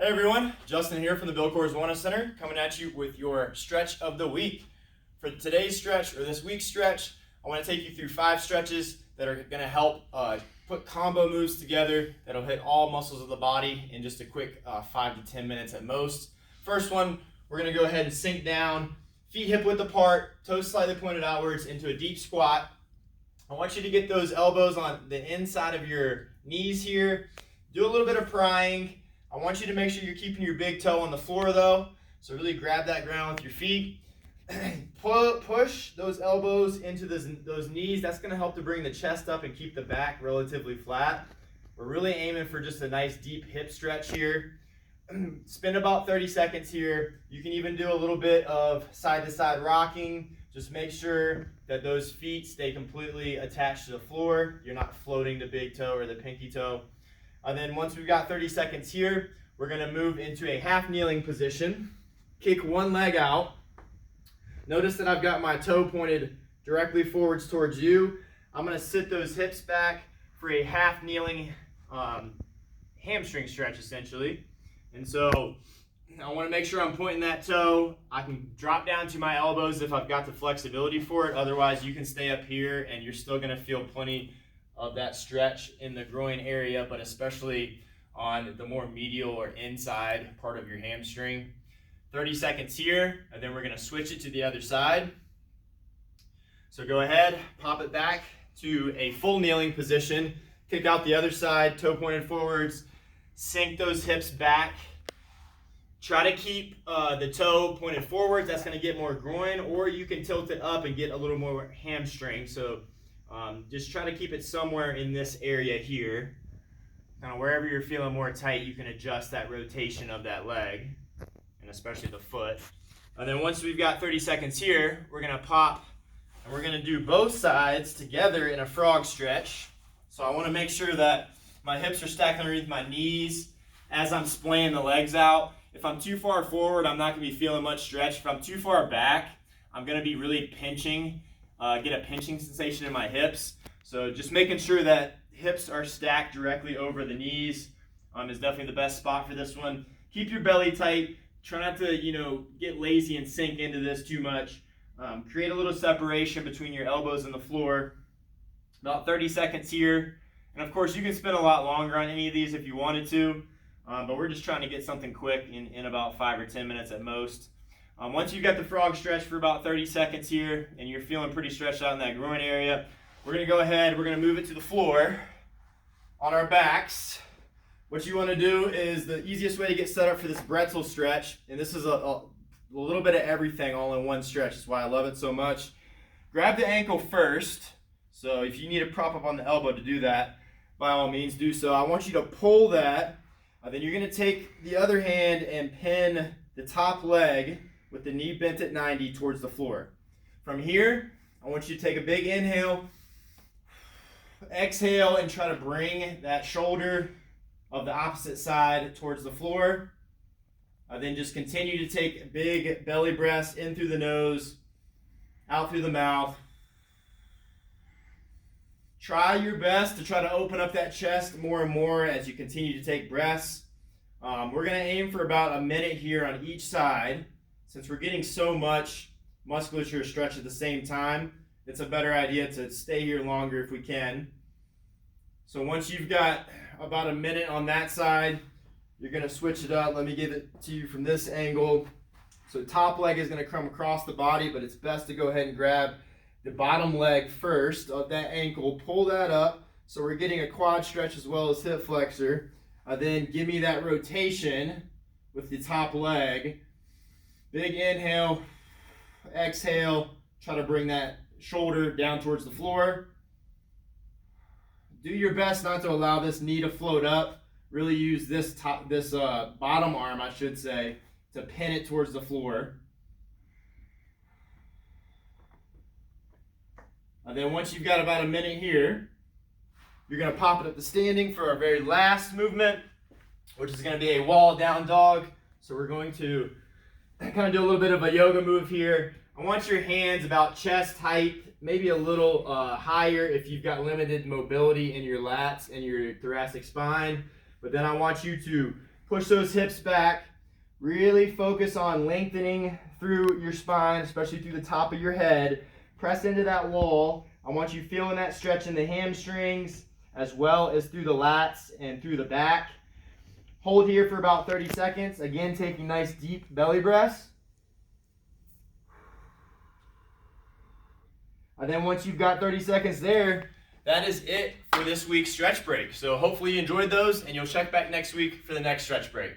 Hey everyone, Justin here from the Bill Coors Wellness Center, coming at you with your stretch of the week. For today's stretch, or this week's stretch, I want to take you through 5 stretches that are going to help put combo moves together that'll hit all muscles of the body in just a quick 5 to 10 minutes at most. First one, we're going to go ahead and sink down, feet hip width apart, toes slightly pointed outwards into a deep squat. I want you to get those elbows on the inside of your knees here. Do a little bit of prying. I want you to make sure you're keeping your big toe on the floor though. So really grab that ground with your feet. Push those elbows into those knees. That's going to help to bring the chest up and keep the back relatively flat. We're really aiming for just a nice deep hip stretch here. Spend about 30 seconds here. You can even do a little bit of side to side rocking. Just make sure that those feet stay completely attached to the floor. You're not floating the big toe or the pinky toe. And then once we've got 30 seconds here, we're going to move into a half kneeling position. Kick one leg out. Notice that I've got my toe pointed directly forwards towards you. I'm going to sit those hips back for a half kneeling hamstring stretch essentially. And so I want to make sure I'm pointing that toe. I can drop down to my elbows if I've got the flexibility for it. Otherwise, you can stay up here and you're still going to feel plenty of that stretch in the groin area, but especially on the more medial or inside part of your hamstring. 30 seconds here, and then we're going to switch it to the other side. So go ahead, pop it back to a full kneeling position. Kick out the other side, toe pointed forwards. Sink those hips back. Try to keep the toe pointed forwards. That's going to get more groin, or you can tilt it up and get a little more hamstring. So just try to keep it somewhere in this area here. Kind of wherever you're feeling more tight, you can adjust that rotation of that leg, and especially the foot. And then once we've got 30 seconds here, we're going to pop, and we're going to do both sides together in a frog stretch. So I want to make sure that my hips are stacked underneath my knees as I'm splaying the legs out. If I'm too far forward, I'm not going to be feeling much stretch. If I'm too far back, I'm going to be really pinching, get a pinching sensation in my hips. So just making sure that hips are stacked directly over the knees is definitely the best spot for this one. Keep your belly tight. Try not to, get lazy and sink into this too much. Create a little separation between your elbows and the floor. About 30 seconds here. And of course, you can spend a lot longer on any of these if you wanted to. But we're just trying to get something quick in about 5 or 10 minutes at most. Once you've got the frog stretch for about 30 seconds here and you're feeling pretty stretched out in that groin area, we're going to go ahead, we're going to move it to the floor on our backs. What you want to do is, the easiest way to get set up for this Bretzel stretch, and this is a little bit of everything all in one stretch, that's why I love it so much. Grab the ankle first, so if you need to prop up on the elbow to do that, by all means do so. I want you to pull that, then you're going to take the other hand and pin the top leg with the knee bent at 90 towards the floor. From here, I want you to take a big inhale, exhale, and try to bring that shoulder of the opposite side towards the floor. Then just continue to take big belly breaths in through the nose, out through the mouth. Try your best to try to open up that chest more and more as you continue to take breaths. We're going to aim for about a minute here on each side. Since we're getting so much musculature stretch at the same time, it's a better idea to stay here longer if we can. So once you've got about a minute on that side, you're going to switch it up. Let me give it to you from this angle. So top leg is going to come across the body, but it's best to go ahead and grab the bottom leg first of that ankle. Pull that up so we're getting a quad stretch as well as hip flexor. Then give me that rotation with the top leg. Big inhale, exhale, try to bring that shoulder down towards the floor. Do your best not to allow this knee to float up. Really use this bottom arm, I should say, to pin it towards the floor. And then once you've got about a minute here, you're going to pop it up to standing for our very last movement, which is going to be a wall down dog. So we're going to kind of do a little bit of a yoga move here. I want your hands about chest height, maybe a little higher if you've got limited mobility in your lats and your thoracic spine. But then I want you to Push those hips back. Really focus on lengthening through your spine, especially through the top of your head. Press into that wall. I want you feeling that stretch in the hamstrings as well as through the lats and through the back. Hold here for about 30 seconds. Again, taking nice deep belly breaths. And then once you've got 30 seconds there, that is it for this week's stretch break. So hopefully you enjoyed those, and you'll check back next week for the next stretch break.